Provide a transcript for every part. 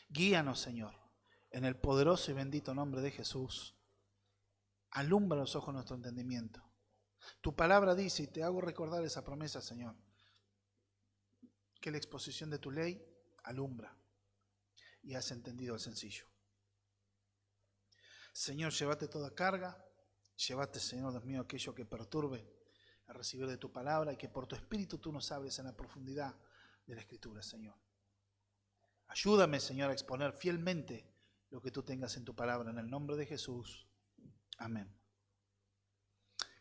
Guíanos, Señor, en el poderoso y bendito nombre de Jesús. Alumbra los ojos de nuestro entendimiento. Tu palabra dice, y te hago recordar esa promesa, Señor, que la exposición de tu ley alumbra y hace entendido al sencillo. Señor, llévate toda carga, llévate, Señor Dios mío, aquello que perturbe a recibir de tu palabra y que por tu espíritu tú nos hables en la profundidad de la Escritura, Señor. Ayúdame, Señor, a exponer fielmente lo que tú tengas en tu palabra, en el nombre de Jesús. Amén.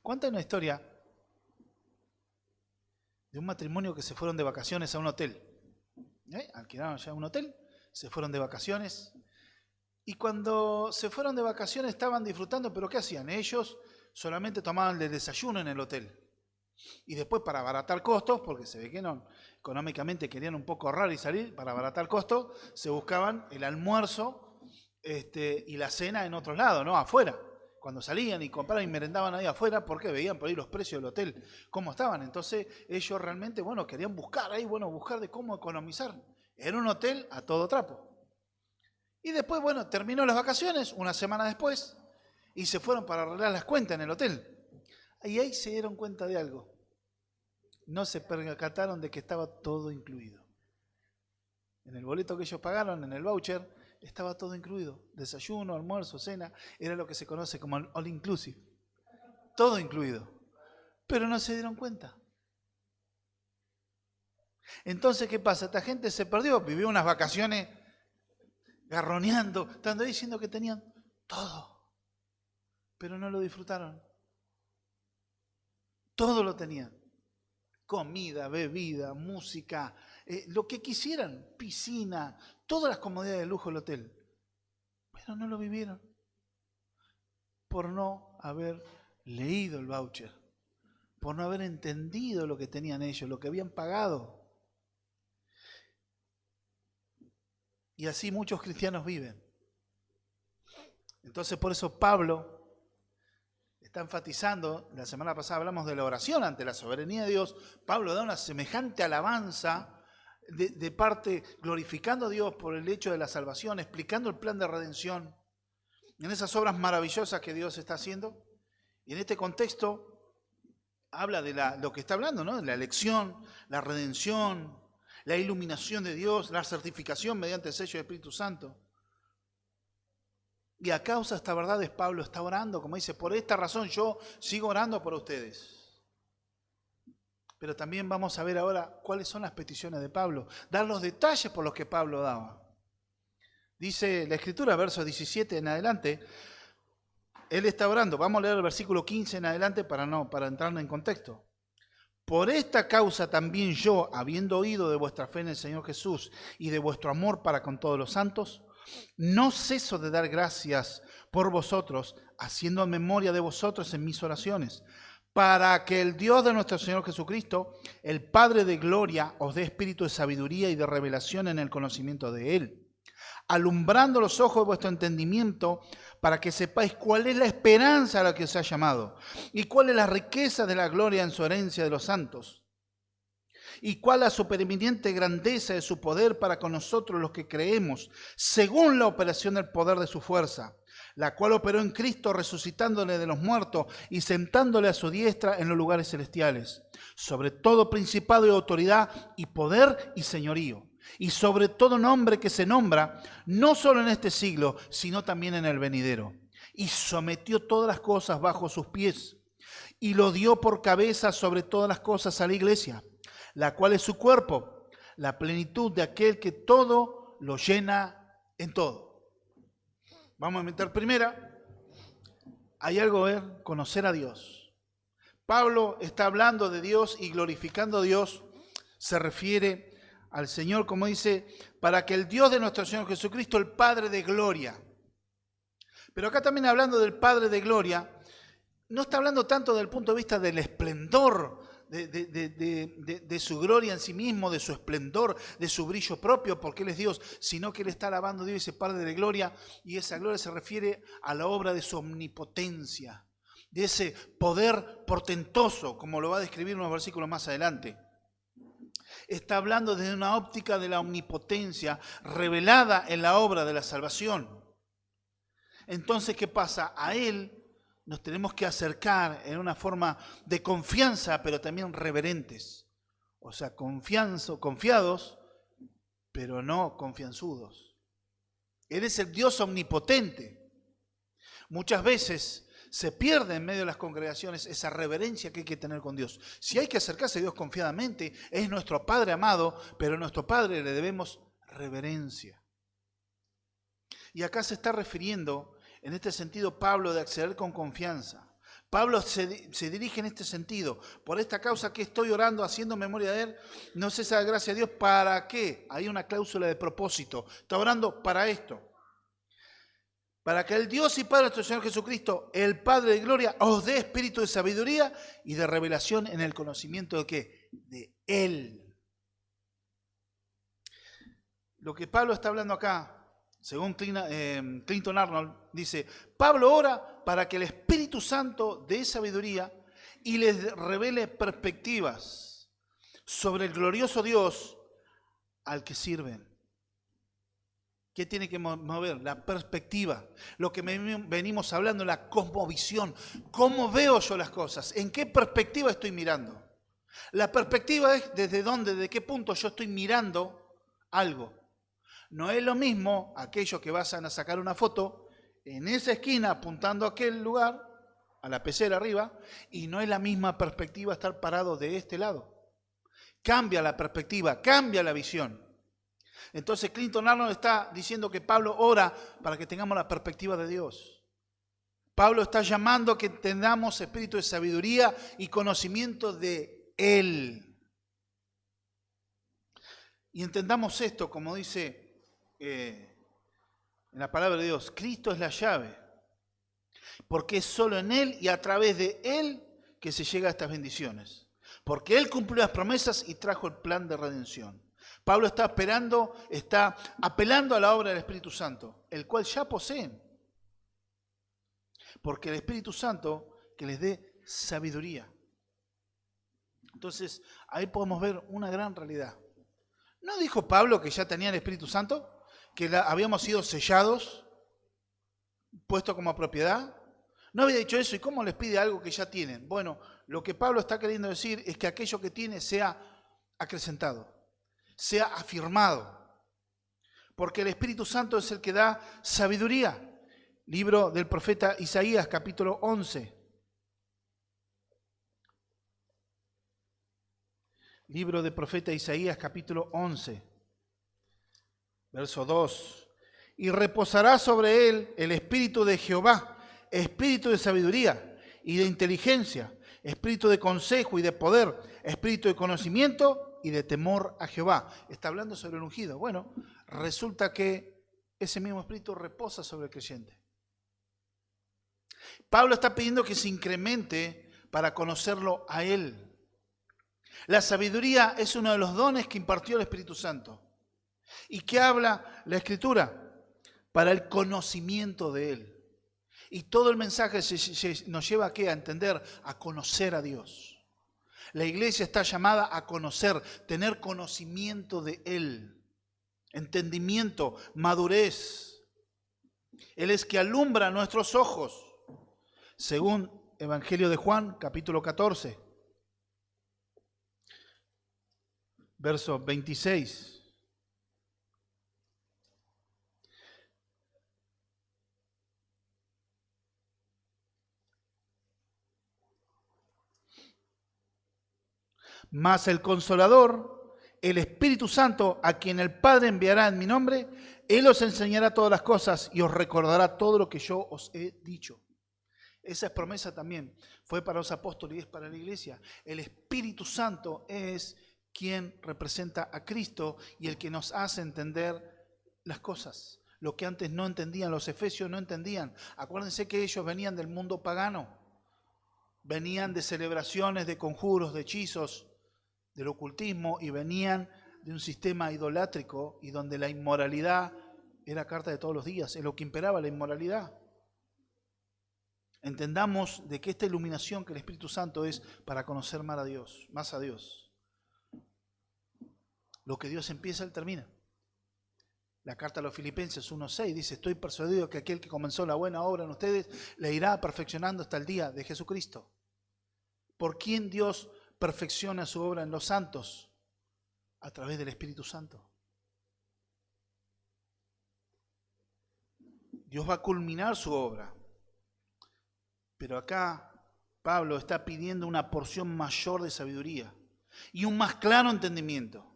Cuenta una historia de un matrimonio que se fueron de vacaciones a un hotel. Alquilaron ya un hotel, se fueron de vacaciones. Y cuando se fueron de vacaciones estaban disfrutando, pero ¿qué hacían? Ellos solamente tomaban el desayuno en el hotel. Y después, para abaratar costos, porque se ve que no, económicamente querían un poco ahorrar y salir, para abaratar costos, se buscaban el almuerzo y la cena en otros lados, ¿no? Afuera. Cuando salían y compraban y merendaban ahí afuera, porque veían por ahí los precios del hotel, cómo estaban. Entonces ellos realmente, querían buscar ahí, buscar de cómo economizar. Era un hotel a todo trapo. Y después, terminó las vacaciones, una semana después, y se fueron para arreglar las cuentas en el hotel. Y ahí se dieron cuenta de algo. No se percataron de que estaba todo incluido. En el boleto que ellos pagaron, en el voucher, estaba todo incluido. Desayuno, almuerzo, cena. Era lo que se conoce como el all inclusive. Todo incluido. Pero no se dieron cuenta. Entonces, ¿qué pasa? Esta gente se perdió. Vivió unas vacaciones garroneando, estando ahí diciendo que tenían todo. Pero no lo disfrutaron. Todo lo tenían. Comida, bebida, música, lo que quisieran, piscina, todas las comodidades de lujo del hotel. Pero no lo vivieron. Por no haber leído el voucher. Por no haber entendido lo que tenían ellos, lo que habían pagado. Y así muchos cristianos viven. Entonces por eso Pablo está enfatizando, la semana pasada hablamos de la oración ante la soberanía de Dios. Pablo da una semejante alabanza de parte, glorificando a Dios por el hecho de la salvación, explicando el plan de redención, en esas obras maravillosas que Dios está haciendo. Y en este contexto habla de lo que está hablando, ¿no? De la elección, la redención, la iluminación de Dios, la certificación mediante el sello del Espíritu Santo. Y a causa de estas verdades Pablo está orando, como dice, por esta razón yo sigo orando por ustedes. Pero también vamos a ver ahora cuáles son las peticiones de Pablo, dar los detalles por los que Pablo daba. Dice la Escritura, verso 17 en adelante, él está orando. Vamos a leer el versículo 15 en adelante para entrar en contexto. Por esta causa también yo, habiendo oído de vuestra fe en el Señor Jesús y de vuestro amor para con todos los santos, no ceso de dar gracias por vosotros, haciendo memoria de vosotros en mis oraciones, para que el Dios de nuestro Señor Jesucristo, el Padre de gloria, os dé espíritu de sabiduría y de revelación en el conocimiento de Él, alumbrando los ojos de vuestro entendimiento, para que sepáis cuál es la esperanza a la que os ha llamado, y cuál es la riqueza de la gloria en su herencia de los santos, y cuál la supereminente grandeza de su poder para con nosotros los que creemos, según la operación del poder de su fuerza, la cual operó en Cristo resucitándole de los muertos y sentándole a su diestra en los lugares celestiales, sobre todo principado y autoridad y poder y señorío, y sobre todo nombre que se nombra, no solo en este siglo, sino también en el venidero. Y sometió todas las cosas bajo sus pies, y lo dio por cabeza sobre todas las cosas a la iglesia, la cual es su cuerpo, la plenitud de aquel que todo lo llena en todo. Vamos a meter primera. Hay algo a ver, conocer a Dios. Pablo está hablando de Dios y glorificando a Dios. Se refiere al Señor, como dice, para que el Dios de nuestro Señor Jesucristo, el Padre de gloria. Pero acá también hablando del Padre de gloria, no está hablando tanto desde el punto de vista del esplendor, de su gloria en sí mismo, de su esplendor, de su brillo propio, porque Él es Dios, sino que Él está alabando a Dios y ese Padre de gloria, y esa gloria se refiere a la obra de su omnipotencia, de ese poder portentoso, como lo va a describir unos versículos más adelante. Está hablando desde una óptica de la omnipotencia revelada en la obra de la salvación. Entonces, ¿qué pasa? A Él nos tenemos que acercar en una forma de confianza, pero también reverentes. O sea, confiados, pero no confianzudos. Él es el Dios omnipotente. Muchas veces se pierde en medio de las congregaciones esa reverencia que hay que tener con Dios. Si hay que acercarse a Dios confiadamente, es nuestro Padre amado, pero a nuestro Padre le debemos reverencia. Y acá se está refiriendo, en este sentido, Pablo, de acceder con confianza. Pablo se dirige en este sentido. Por esta causa que estoy orando, haciendo memoria de Él, no cesa de gracia a Dios. ¿Para qué? Hay una cláusula de propósito. Está orando para esto. Para que el Dios y Padre de nuestro Señor Jesucristo, el Padre de gloria, os dé espíritu de sabiduría y de revelación en el conocimiento de ¿qué? De Él. Lo que Pablo está hablando acá, según Clinton Arnold, dice, Pablo ora para que el Espíritu Santo dé sabiduría y les revele perspectivas sobre el glorioso Dios al que sirven. ¿Qué tiene que mover? La perspectiva. Lo que venimos hablando, la cosmovisión. ¿Cómo veo yo las cosas? ¿En qué perspectiva estoy mirando? La perspectiva es desde dónde, de qué punto yo estoy mirando algo. No es lo mismo aquellos que vas a sacar una foto en esa esquina apuntando a aquel lugar, a la pecera arriba, y no es la misma perspectiva estar parado de este lado. Cambia la perspectiva, cambia la visión. Entonces Clinton Arnold está diciendo que Pablo ora para que tengamos la perspectiva de Dios. Pablo está llamando a que tengamos espíritu de sabiduría y conocimiento de Él. Y entendamos esto, como dice en la palabra de Dios, Cristo es la llave, porque es solo en Él y a través de Él que se llega a estas bendiciones, porque Él cumplió las promesas y trajo el plan de redención. Pablo está apelando a la obra del Espíritu Santo, el cual ya poseen, porque el Espíritu Santo que les dé sabiduría. Entonces, ahí podemos ver una gran realidad. ¿No dijo Pablo que ya tenía el Espíritu Santo? ¿Que habíamos sido sellados, puestos como propiedad? ¿No había dicho eso? ¿Y cómo les pide algo que ya tienen? Bueno, lo que Pablo está queriendo decir es que aquello que tiene sea acrecentado, sea afirmado. Porque el Espíritu Santo es el que da sabiduría. Libro del profeta Isaías, capítulo 11. Libro del profeta Isaías, capítulo 11, verso 2. Y reposará sobre él el espíritu de Jehová, espíritu de sabiduría y de inteligencia, espíritu de consejo y de poder, espíritu de conocimiento y de temor a Jehová. Está hablando sobre el ungido. Bueno, resulta que ese mismo espíritu reposa sobre el creyente. Pablo está pidiendo que se incremente para conocerlo a él. La sabiduría es uno de los dones que impartió el Espíritu Santo. ¿Y qué habla la Escritura? Para el conocimiento de Él. Y todo el mensaje nos lleva ¿a entender, a conocer a Dios. La iglesia está llamada a conocer, tener conocimiento de Él. Entendimiento, madurez. Él es que alumbra nuestros ojos. Según Evangelio de Juan, capítulo 14. Verso 26. Mas el Consolador, el Espíritu Santo, a quien el Padre enviará en mi nombre, Él os enseñará todas las cosas y os recordará todo lo que yo os he dicho. Esa promesa también fue para los apóstoles y es para la iglesia. El Espíritu Santo es quien representa a Cristo y el que nos hace entender las cosas. Lo que antes no entendían, los efesios no entendían. Acuérdense que ellos venían del mundo pagano. Venían de celebraciones, de conjuros, de hechizos, del ocultismo y venían de un sistema idolátrico y donde la inmoralidad era carta de todos los días. Es lo que imperaba, la inmoralidad. Entendamos de que esta iluminación que el Espíritu Santo es para conocer más a Dios. Lo que Dios empieza, Él termina. La carta a los Filipenses 1:6 dice, estoy persuadido que aquel que comenzó la buena obra en ustedes la irá perfeccionando hasta el día de Jesucristo. ¿Por quién Dios perfecciona su obra en los santos? A través del Espíritu Santo. Dios va a culminar su obra. Pero acá Pablo está pidiendo una porción mayor de sabiduría y un más claro entendimiento.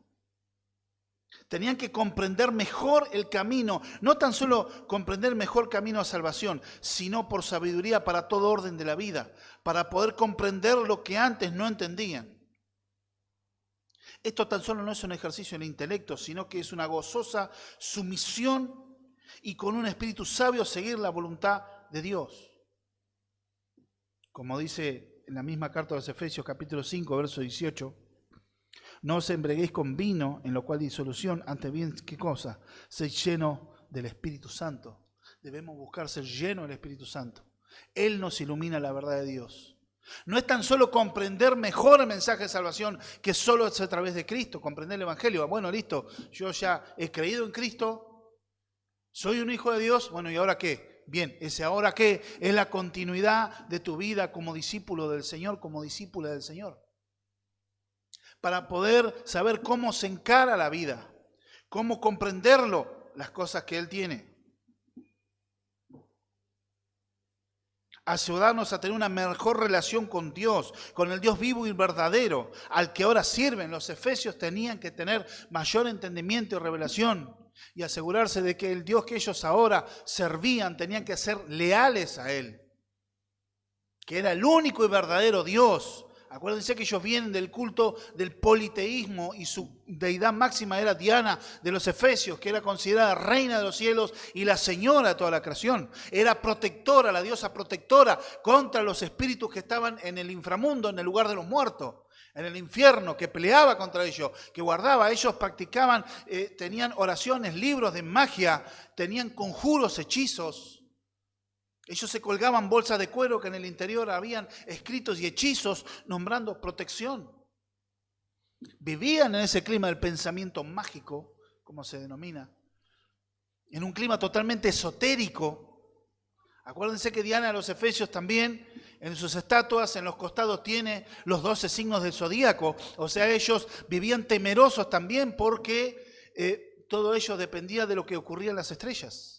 Tenían que comprender mejor el camino, no tan solo comprender mejor camino a salvación, sino por sabiduría para todo orden de la vida, para poder comprender lo que antes no entendían. Esto tan solo no es un ejercicio en el intelecto, sino que es una gozosa sumisión y con un espíritu sabio seguir la voluntad de Dios. Como dice en la misma carta de los Efesios, capítulo 5, verso 18, no os embriaguéis con vino, en lo cual disolución, antes bien, ¿qué cosa? Sed lleno del Espíritu Santo. Debemos buscar ser lleno del Espíritu Santo. Él nos ilumina la verdad de Dios. No es tan solo comprender mejor el mensaje de salvación, que solo es a través de Cristo, comprender el Evangelio. Bueno, listo, yo ya he creído en Cristo, soy un hijo de Dios, bueno, ¿y ahora qué? Bien, ese ahora qué es la continuidad de tu vida como discípulo del Señor, como discípula del Señor. Para poder saber cómo se encara la vida, cómo comprenderlo, las cosas que Él tiene. Ayudarnos a tener una mejor relación con Dios, con el Dios vivo y verdadero, al que ahora sirven. Los efesios tenían que tener mayor entendimiento y revelación y asegurarse de que el Dios que ellos ahora servían tenían que ser leales a Él, que era el único y verdadero Dios. Acuérdense que ellos vienen del culto del politeísmo y su deidad máxima era Diana de los Efesios, que era considerada reina de los cielos y la señora de toda la creación. Era protectora, la diosa protectora contra los espíritus que estaban en el inframundo, en el lugar de los muertos, en el infierno, que peleaba contra ellos, que guardaba. Ellos practicaban, tenían oraciones, libros de magia, tenían conjuros, hechizos. Ellos se colgaban bolsas de cuero que en el interior habían escritos y hechizos nombrando protección. Vivían en ese clima del pensamiento mágico, como se denomina, en un clima totalmente esotérico. Acuérdense que Diana de los Efesios también, en sus estatuas, en los costados tiene los 12 signos del zodíaco. O sea, ellos vivían temerosos también porque todo ello dependía de lo que ocurría en las estrellas.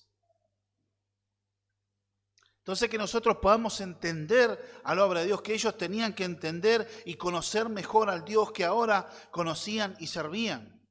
Entonces que nosotros podamos entender a la obra de Dios, que ellos tenían que entender y conocer mejor al Dios que ahora conocían y servían.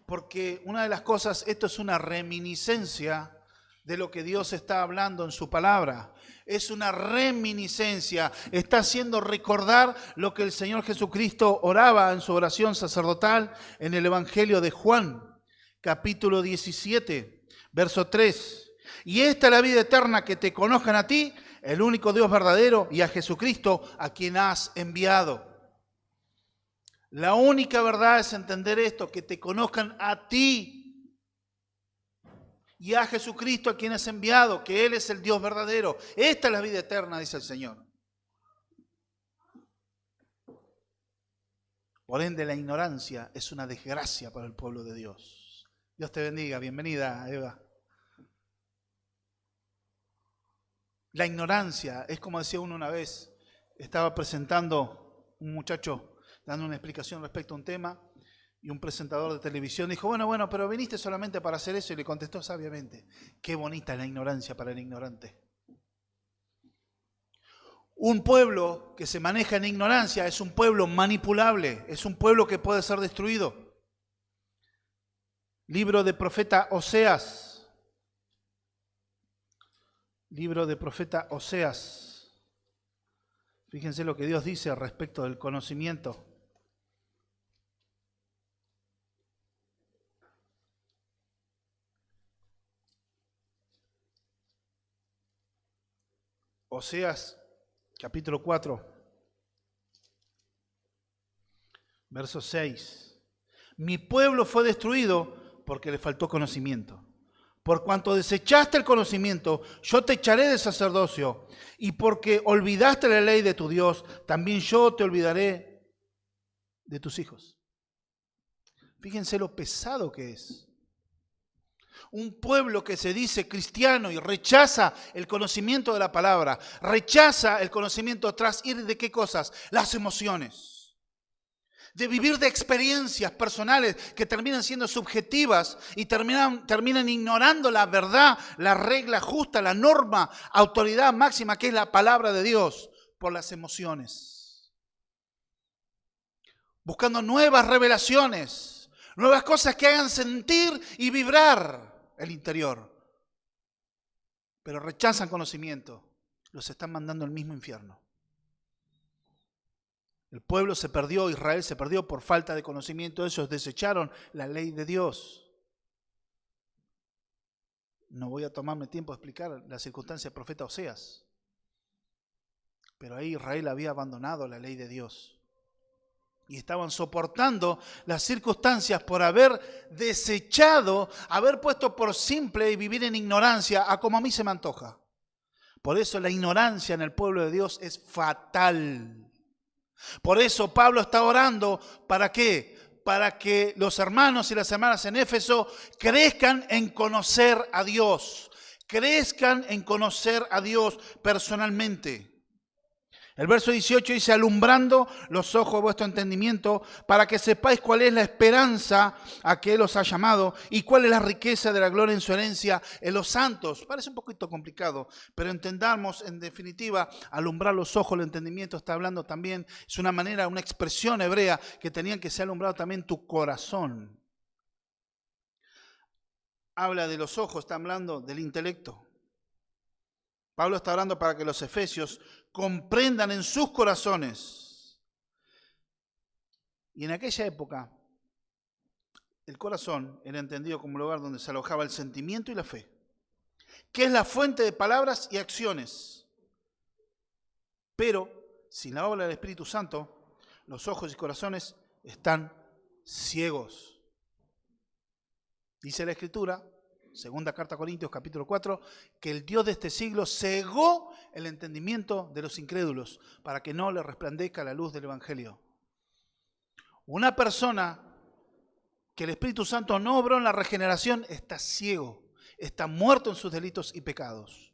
Porque una de las cosas, esto es una reminiscencia de lo que Dios está hablando en su palabra. Es una reminiscencia, está haciendo recordar lo que el Señor Jesucristo oraba en su oración sacerdotal en el Evangelio de Juan, capítulo 17, verso 3. Y esta es la vida eterna, que te conozcan a ti, el único Dios verdadero, y a Jesucristo, a quien has enviado. La única verdad es entender esto, que te conozcan a ti y a Jesucristo, a quien has enviado, que Él es el Dios verdadero. Esta es la vida eterna, dice el Señor. Por ende, la ignorancia es una desgracia para el pueblo de Dios. Dios te bendiga. Bienvenida, Eva. La ignorancia es como decía uno una vez, estaba presentando un muchacho dando una explicación respecto a un tema y un presentador de televisión dijo, bueno, pero viniste solamente para hacer eso, y le contestó sabiamente, qué bonita es la ignorancia para el ignorante. Un pueblo que se maneja en ignorancia es un pueblo manipulable, es un pueblo que puede ser destruido. Libro de profeta Oseas. Libro de profeta Oseas. Fíjense lo que Dios dice respecto del conocimiento. Oseas, capítulo 4, verso 6. Mi pueblo fue destruido porque le faltó conocimiento. Por cuanto desechaste el conocimiento, yo te echaré del sacerdocio, y porque olvidaste la ley de tu Dios, también yo te olvidaré de tus hijos. Fíjense lo pesado que es. Un pueblo que se dice cristiano y rechaza el conocimiento de la palabra, rechaza el conocimiento tras ir de qué cosas, las emociones. De vivir de experiencias personales que terminan siendo subjetivas y terminan ignorando la verdad, la regla justa, la norma, autoridad máxima que es la palabra de Dios por las emociones. Buscando nuevas revelaciones, nuevas cosas que hagan sentir y vibrar el interior. Pero rechazan conocimiento, los están mandando al mismo infierno. El pueblo se perdió, Israel se perdió por falta de conocimiento. Ellos desecharon la ley de Dios. No voy a tomarme tiempo de explicar la circunstancia del profeta Oseas. Pero ahí Israel había abandonado la ley de Dios. Y estaban soportando las circunstancias por haber desechado, haber puesto por simple y vivir en ignorancia a como a mí se me antoja. Por eso la ignorancia en el pueblo de Dios es fatal. Por eso Pablo está orando, ¿para qué? Para que los hermanos y las hermanas en Éfeso crezcan en conocer a Dios. Crezcan en conocer a Dios personalmente. El verso 18 dice, alumbrando los ojos de vuestro entendimiento, para que sepáis cuál es la esperanza a que Él os ha llamado y cuál es la riqueza de la gloria en su herencia en los santos. Parece un poquito complicado, pero entendamos en definitiva, alumbrar los ojos, el entendimiento está hablando también, es una manera, una expresión hebrea que tenían que ser alumbrado también tu corazón. Habla de los ojos, está hablando del intelecto. Pablo está hablando para que los efesios comprendan en sus corazones. Y en aquella época, el corazón era entendido como lugar donde se alojaba el sentimiento y la fe, que es la fuente de palabras y acciones. Pero, sin la obra del Espíritu Santo, los ojos y corazones están ciegos. Dice la Escritura, segunda carta a Corintios, capítulo 4, que el Dios de este siglo cegó el entendimiento de los incrédulos para que no le resplandezca la luz del Evangelio. Una persona que el Espíritu Santo no obró en la regeneración está ciego, está muerto en sus delitos y pecados.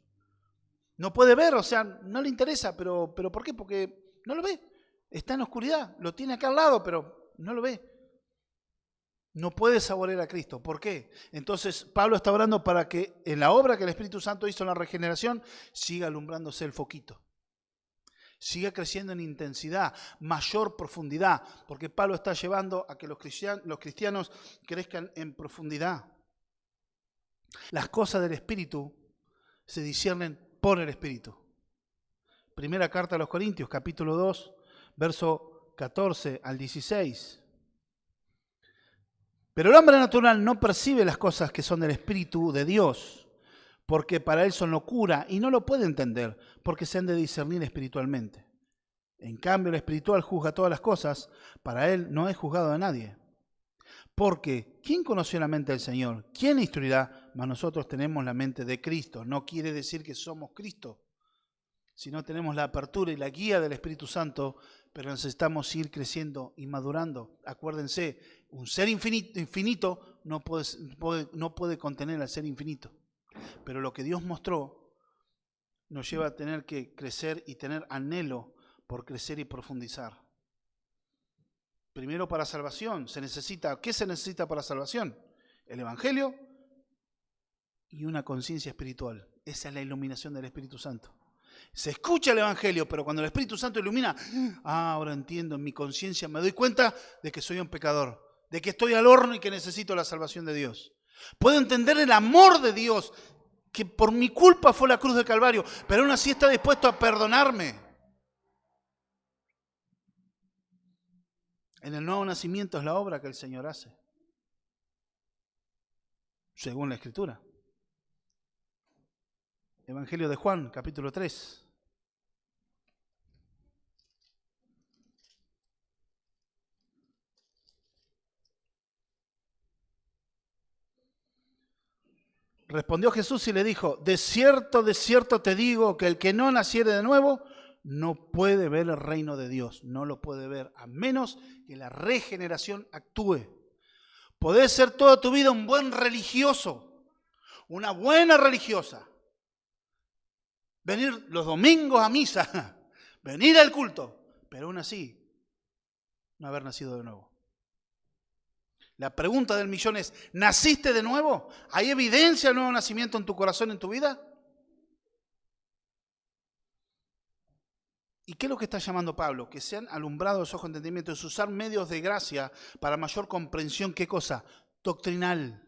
No puede ver, o sea, no le interesa, pero ¿por qué? Porque no lo ve. Está en la oscuridad, lo tiene acá al lado, pero no lo ve. No puede saborear a Cristo. ¿Por qué? Entonces Pablo está orando para que en la obra que el Espíritu Santo hizo en la regeneración siga alumbrándose el foquito. Siga creciendo en intensidad, mayor profundidad. Porque Pablo está llevando a que los cristianos crezcan en profundidad. Las cosas del Espíritu se disciernen por el Espíritu. Primera carta a los Corintios, capítulo 2, verso 14 al 16. Pero el hombre natural no percibe las cosas que son del Espíritu de Dios, porque para él son locura y no lo puede entender, porque se han de discernir espiritualmente. En cambio, el espiritual juzga todas las cosas, para él no es juzgado de nadie. Porque, ¿quién conoció la mente del Señor? ¿Quién instruirá? Mas nosotros tenemos la mente de Cristo. No quiere decir que somos Cristo, sino tenemos la apertura y la guía del Espíritu Santo, pero necesitamos ir creciendo y madurando. Acuérdense, un ser infinito no puede contener al ser infinito. Pero lo que Dios mostró nos lleva a tener que crecer y tener anhelo por crecer y profundizar. Primero para salvación, ¿qué se necesita para salvación? El Evangelio y una conciencia espiritual. Esa es la iluminación del Espíritu Santo. Se escucha el Evangelio, pero cuando el Espíritu Santo ilumina, ahora entiendo, en mi conciencia me doy cuenta de que soy un pecador, de que estoy al horno y que necesito la salvación de Dios. Puedo entender el amor de Dios, que por mi culpa fue la cruz del Calvario, pero aún así está dispuesto a perdonarme. En el nuevo nacimiento es la obra que el Señor hace, según la Escritura. Evangelio de Juan, capítulo 3. Respondió Jesús y le dijo, de cierto te digo que el que no naciere de nuevo no puede ver el reino de Dios. No lo puede ver a menos que la regeneración actúe. Podés ser toda tu vida un buen religioso, una buena religiosa. Venir los domingos a misa, venir al culto, pero aún así no haber nacido de nuevo. La pregunta del millón es, ¿naciste de nuevo? ¿Hay evidencia del nuevo nacimiento en tu corazón, en tu vida? ¿Y qué es lo que está llamando Pablo? Que sean alumbrados los ojos de entendimiento, es usar medios de gracia para mayor comprensión. ¿Qué cosa? Doctrinal.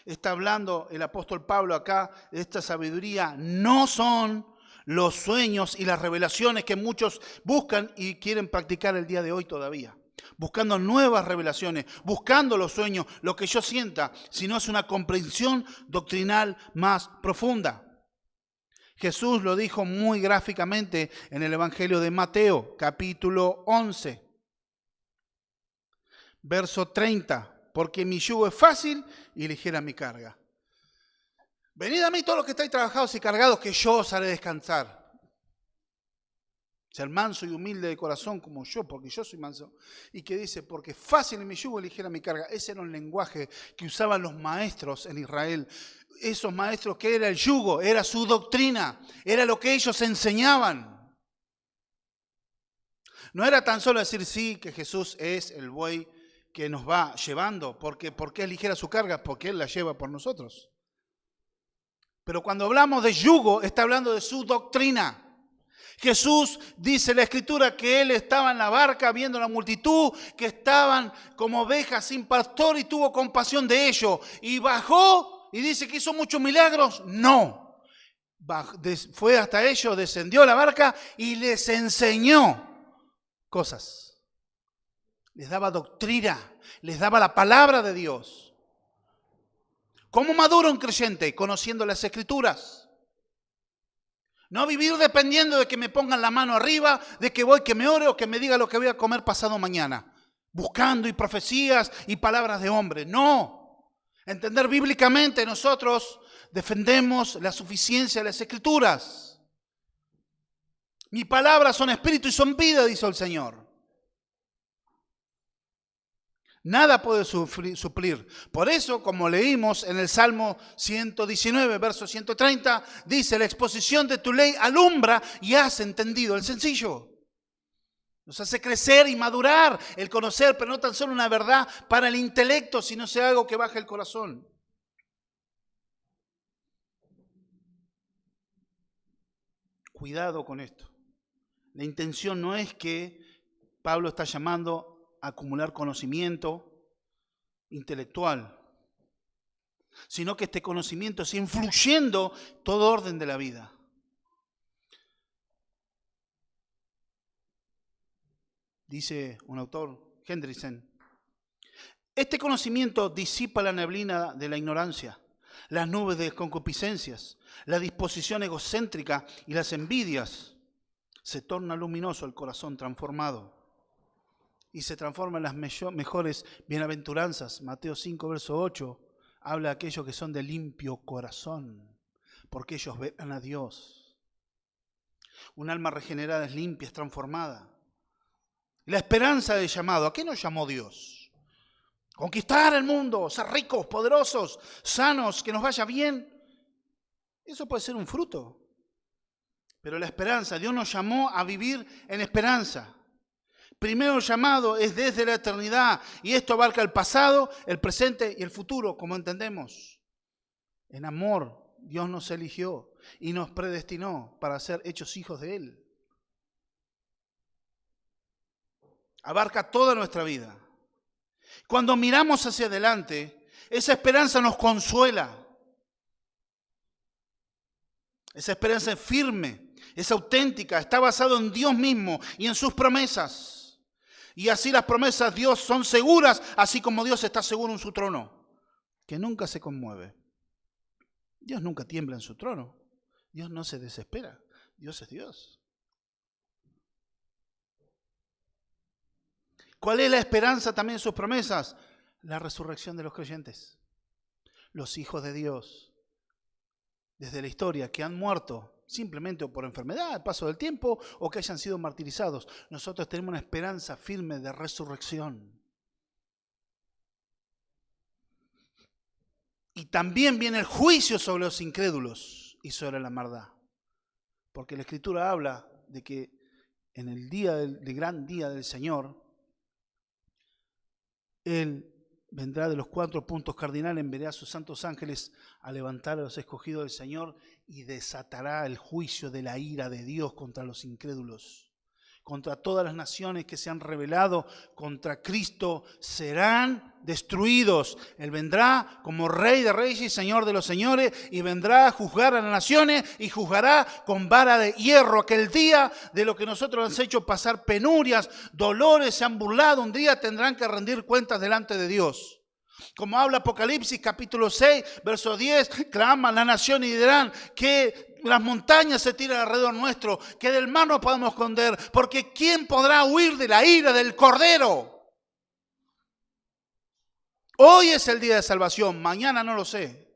Está hablando el apóstol Pablo acá de esta sabiduría. No son los sueños y las revelaciones que muchos buscan y quieren practicar el día de hoy todavía. Buscando nuevas revelaciones, buscando los sueños, lo que yo sienta, sino es una comprensión doctrinal más profunda. Jesús lo dijo muy gráficamente en el Evangelio de Mateo, capítulo 11, verso 30. Porque mi yugo es fácil y ligera mi carga. Venid a mí todos los que estáis trabajados y cargados, que yo os haré descansar. Ser manso y humilde de corazón como yo, porque yo soy manso. Y que dice, porque fácil es mi yugo y ligera mi carga. Ese era un lenguaje que usaban los maestros en Israel. Esos maestros, ¿qué era el yugo? Era su doctrina, era lo que ellos enseñaban. No era tan solo decir sí, que Jesús es el buey que nos va llevando, porque es ligera su carga, porque Él la lleva por nosotros. Pero cuando hablamos de yugo, está hablando de su doctrina. Jesús dice en la Escritura que Él estaba en la barca viendo la multitud, que estaban como ovejas sin pastor y tuvo compasión de ellos. Y bajó y dice que hizo muchos milagros. No. Fue hasta ellos, descendió a la barca y les enseñó cosas. Les daba doctrina, les daba la palabra de Dios. ¿Cómo madura un creyente? Conociendo las Escrituras. No vivir dependiendo de que me pongan la mano arriba, de que voy, que me ore o que me diga lo que voy a comer pasado mañana. Buscando y profecías y palabras de hombre. No. Entender bíblicamente nosotros defendemos la suficiencia de las Escrituras. Mis palabras son espíritu y son vida, dice el Señor. Nada puede suplir. Por eso, como leímos en el Salmo 119, verso 130, dice, la exposición de tu ley alumbra y hace entendido el sencillo. Nos hace crecer y madurar el conocer, pero no tan solo una verdad para el intelecto, sino sea algo que baje el corazón. Cuidado con esto. La intención no es que Pablo está llamando acumular conocimiento intelectual, sino que este conocimiento está influyendo todo orden de la vida. Dice un autor, Hendrickson, este conocimiento disipa la neblina de la ignorancia, las nubes de concupiscencias, la disposición egocéntrica y las envidias. Se torna luminoso el corazón transformado. Y se transforma en las mejores bienaventuranzas. Mateo 5, verso 8, habla de aquellos que son de limpio corazón, porque ellos verán a Dios. Un alma regenerada es limpia, es transformada. La esperanza del llamado, ¿a qué nos llamó Dios? Conquistar el mundo, ser ricos, poderosos, sanos, que nos vaya bien. Eso puede ser un fruto. Pero la esperanza, Dios nos llamó a vivir en esperanza. Primero llamado es desde la eternidad y esto abarca el pasado, el presente y el futuro, como entendemos. En amor, Dios nos eligió y nos predestinó para ser hechos hijos de Él. Abarca toda nuestra vida. Cuando miramos hacia adelante, esa esperanza nos consuela. Esa esperanza es firme, es auténtica, está basada en Dios mismo y en sus promesas. Y así las promesas de Dios son seguras, así como Dios está seguro en su trono, que nunca se conmueve. Dios nunca tiembla en su trono. Dios no se desespera. Dios es Dios. ¿Cuál es la esperanza también en sus promesas? La resurrección de los creyentes. Los hijos de Dios, desde la historia, que han muerto simplemente por enfermedad, al paso del tiempo, o que hayan sido martirizados. Nosotros tenemos una esperanza firme de resurrección. también viene el juicio sobre los incrédulos y sobre la maldad. Porque la Escritura habla de que en el día del gran día del Señor, Él vendrá de los 4 puntos cardinales, enviará a sus santos ángeles a levantar a los escogidos del Señor y desatará el juicio de la ira de Dios contra los incrédulos. Contra todas las naciones que se han rebelado contra Cristo serán destruidos. Él vendrá como Rey de Reyes y Señor de los Señores y vendrá a juzgar a las naciones y juzgará con vara de hierro. Aquel día de lo que nosotros han hecho pasar penurias, dolores, se han burlado, un día tendrán que rendir cuentas delante de Dios. Como habla Apocalipsis capítulo 6, verso 10, claman la nación y dirán que las montañas se tiran alrededor nuestro, que del mar no podemos esconder, porque ¿quién podrá huir de la ira del Cordero? Hoy es el día de salvación, mañana no lo sé.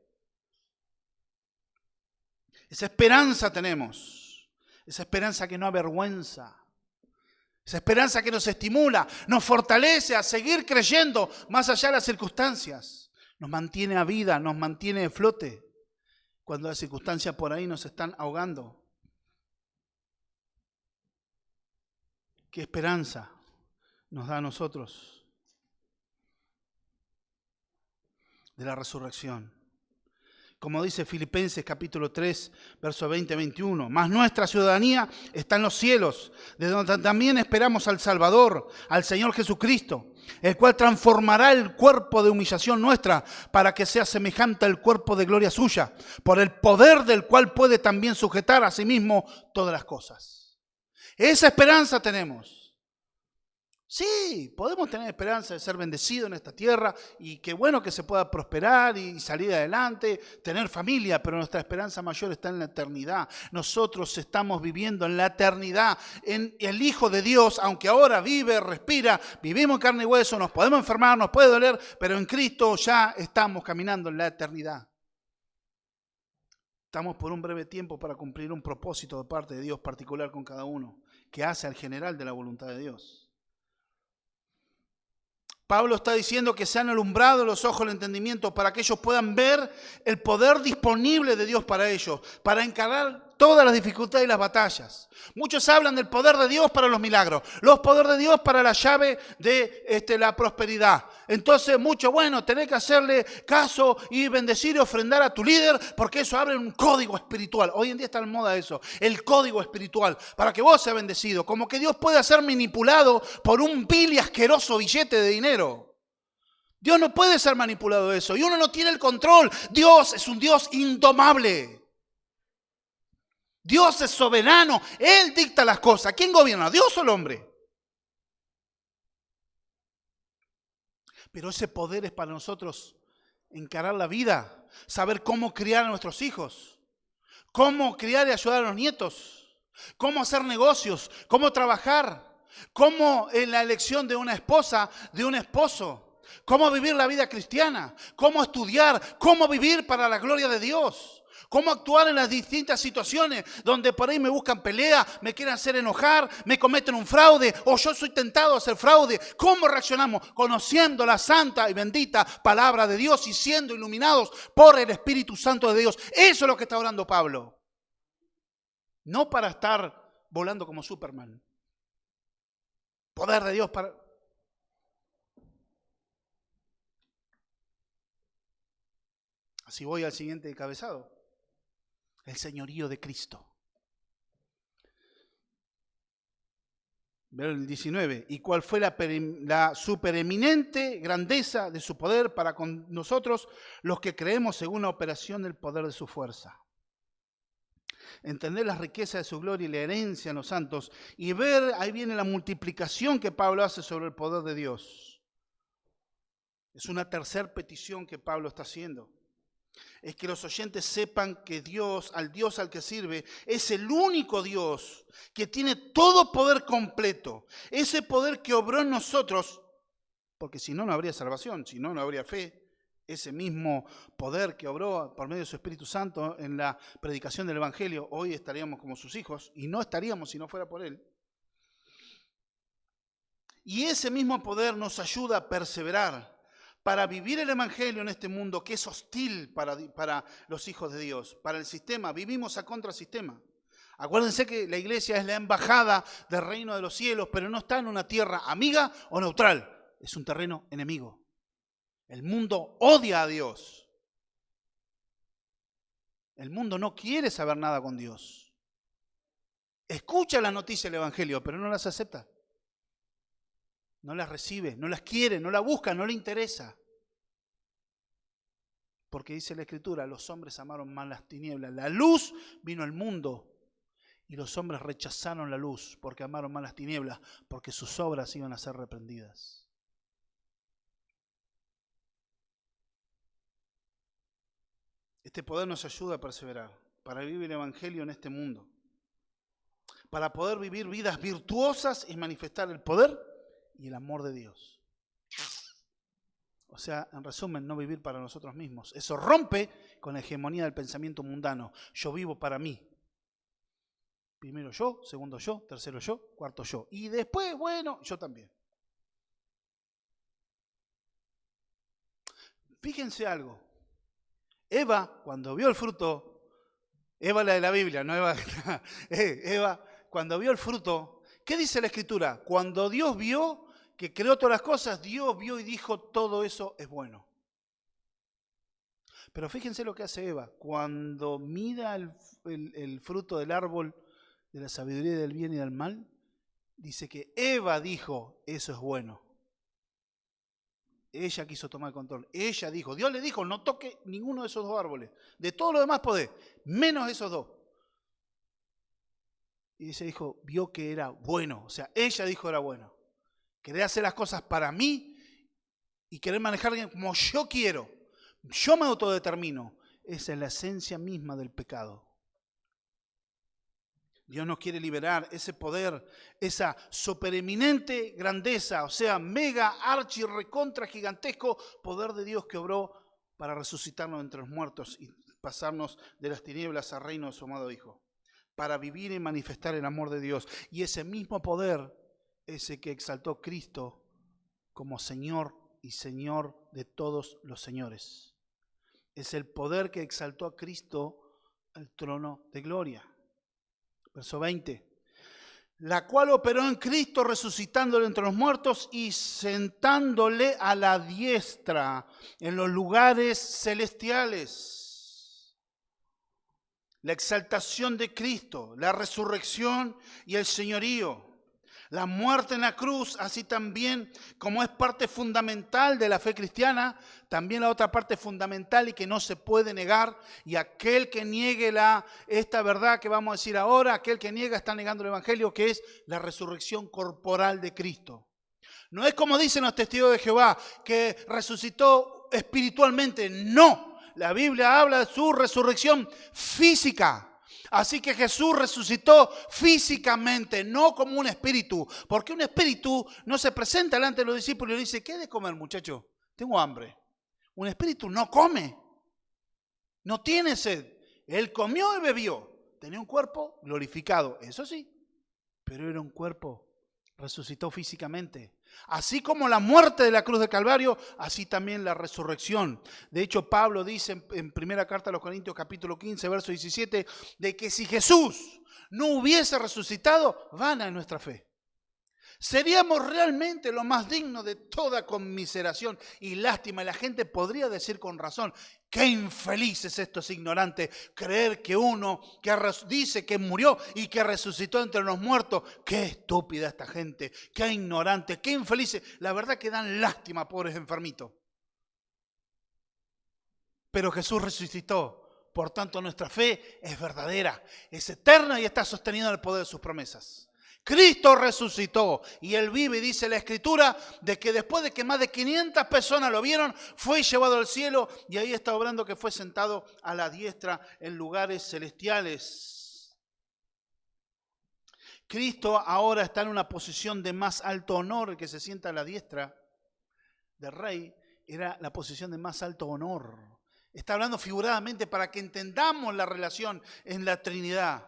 Esa esperanza tenemos, esa esperanza que no avergüenza, esa esperanza que nos estimula, nos fortalece a seguir creyendo más allá de las circunstancias, nos mantiene a vida, nos mantiene de flote cuando las circunstancias por ahí nos están ahogando. ¿Qué esperanza nos da a nosotros de la resurrección? Como dice Filipenses capítulo 3, verso 20-21. Mas nuestra ciudadanía está en los cielos, de donde también esperamos al Salvador, al Señor Jesucristo, el cual transformará el cuerpo de humillación nuestra para que sea semejante al cuerpo de gloria suya, por el poder del cual puede también sujetar a sí mismo todas las cosas. Esa esperanza tenemos. Sí, podemos tener esperanza de ser bendecidos en esta tierra y qué bueno que se pueda prosperar y salir adelante, tener familia, pero nuestra esperanza mayor está en la eternidad. Nosotros estamos viviendo en la eternidad, en el Hijo de Dios, aunque ahora vive, respira, vivimos en carne y hueso, nos podemos enfermar, nos puede doler, pero en Cristo ya estamos caminando en la eternidad. Estamos por un breve tiempo para cumplir un propósito de parte de Dios particular con cada uno, que hace al general de la voluntad de Dios. Pablo está diciendo que se han alumbrado los ojos del entendimiento para que ellos puedan ver el poder disponible de Dios para ellos, para encarar todas las dificultades y las batallas. Muchos hablan del poder de Dios para los milagros, los poderes de Dios para la llave de la prosperidad. Entonces muchos, bueno, tenés que hacerle caso y bendecir y ofrendar a tu líder porque eso abre un código espiritual. Hoy en día está en moda eso, el código espiritual, para que vos seas bendecido. Como que Dios puede ser manipulado por un vil y asqueroso billete de dinero. Dios no puede ser manipulado de eso y uno no tiene el control. Dios es un Dios indomable. Dios es soberano, Él dicta las cosas. ¿Quién gobierna? ¿Dios o el hombre? Pero ese poder es para nosotros encarar la vida, saber cómo criar a nuestros hijos, cómo criar y ayudar a los nietos, cómo hacer negocios, cómo trabajar, cómo en la elección de una esposa, de un esposo, cómo vivir la vida cristiana, cómo estudiar, cómo vivir para la gloria de Dios. Cómo actuar en las distintas situaciones donde por ahí me buscan pelea, me quieren hacer enojar, me cometen un fraude o yo soy tentado a hacer fraude. ¿Cómo reaccionamos? Conociendo la santa y bendita palabra de Dios y siendo iluminados por el Espíritu Santo de Dios. Eso es lo que está orando Pablo. No para estar volando como Superman. Poder de Dios para... Así voy al siguiente encabezado. El señorío de Cristo. Ver el 19. Y cuál fue la supereminente grandeza de su poder para con nosotros, los que creemos según la operación del poder de su fuerza. Entender las riquezas de su gloria y la herencia en los santos. Y ver, ahí viene la multiplicación que Pablo hace sobre el poder de Dios. Es una tercera petición que Pablo está haciendo. Es que los oyentes sepan que Dios al que sirve, es el único Dios que tiene todo poder completo. Ese poder que obró en nosotros, porque si no, no habría salvación, si no, no habría fe. Ese mismo poder que obró por medio de su Espíritu Santo en la predicación del Evangelio, hoy estaríamos como sus hijos y no estaríamos si no fuera por Él. Y ese mismo poder nos ayuda a perseverar para vivir el Evangelio en este mundo que es hostil para los hijos de Dios, para el sistema. Vivimos a contrasistema. Acuérdense que la iglesia es la embajada del reino de los cielos, pero no está en una tierra amiga o neutral. Es un terreno enemigo. El mundo odia a Dios. El mundo no quiere saber nada con Dios. Escucha las noticias del Evangelio, pero no las acepta. No las recibe, no las quiere, no las busca, no le interesa. Porque dice la Escritura, los hombres amaron más las tinieblas. La luz vino al mundo y los hombres rechazaron la luz porque amaron más las tinieblas, porque sus obras iban a ser reprendidas. Este poder nos ayuda a perseverar, para vivir el Evangelio en este mundo, para poder vivir vidas virtuosas y manifestar el poder y el amor de Dios. O sea, en resumen, no vivir para nosotros mismos. Eso rompe con la hegemonía del pensamiento mundano. Yo vivo para mí. Primero yo, segundo yo, tercero yo, cuarto yo. Y después, bueno, yo también. Fíjense algo. Eva, cuando vio el fruto, Eva la de la Biblia, no Eva, Eva, cuando vio el fruto, ¿qué dice la Escritura? Cuando Dios vio que creó todas las cosas, Dios vio y dijo, todo eso es bueno. Pero fíjense lo que hace Eva. Cuando mira el fruto del árbol de la sabiduría del bien y del mal, dice que Eva dijo, eso es bueno. Ella quiso tomar el control. Ella dijo, Dios le dijo, no toque ninguno de esos dos árboles. De todo lo demás podés, menos esos dos. Y ella dijo, vio que era bueno. O sea, ella dijo era bueno. Querer hacer las cosas para mí y querer manejar como yo quiero. Yo me autodetermino. Esa es la esencia misma del pecado. Dios nos quiere liberar ese poder, esa supereminente grandeza, o sea, mega, archi, recontra, gigantesco poder de Dios que obró para resucitarnos entre los muertos y pasarnos de las tinieblas al reino de su amado Hijo. Para vivir y manifestar el amor de Dios. Y ese mismo poder, ese que exaltó Cristo como Señor y Señor de todos los señores. Es el poder que exaltó a Cristo al trono de gloria. Verso 20. La cual operó en Cristo resucitándole entre los muertos y sentándole a la diestra en los lugares celestiales. La exaltación de Cristo, la resurrección y el señorío. La muerte en la cruz, así también como es parte fundamental de la fe cristiana, también la otra parte fundamental y que no se puede negar. Y aquel que niegue esta verdad que vamos a decir ahora, aquel que niega está negando el Evangelio, que es la resurrección corporal de Cristo. No es como dicen los testigos de Jehová, que resucitó espiritualmente. No, la Biblia habla de su resurrección física. Así que Jesús resucitó físicamente, no como un espíritu. Porque un espíritu no se presenta delante de los discípulos y le dice, ¿qué de comer, muchacho? Tengo hambre. Un espíritu no come. No tiene sed. Él comió y bebió. Tenía un cuerpo glorificado, eso sí. Pero era un cuerpo, resucitó físicamente. Así como la muerte de la cruz de Calvario, así también la resurrección. De hecho, Pablo dice en primera carta a los Corintios, capítulo 15, verso 17, de que si Jesús no hubiese resucitado, vana es nuestra fe. Seríamos realmente lo más dignos de toda conmiseración y lástima. Y la gente podría decir con razón, qué infeliz es estos ignorantes, creer que uno que dice que murió y que resucitó entre los muertos, qué estúpida esta gente, qué ignorante, qué infelices. La verdad que dan lástima, pobres enfermitos. Pero Jesús resucitó, por tanto nuestra fe es verdadera, es eterna y está sostenida en el poder de sus promesas. Cristo resucitó y Él vive, y dice la Escritura, de que después de que más de 500 personas lo vieron, fue llevado al cielo y ahí está obrando que fue sentado a la diestra en lugares celestiales. Cristo ahora está en una posición de más alto honor. El que se sienta a la diestra del rey era la posición de más alto honor. Está hablando figuradamente para que entendamos la relación en la Trinidad.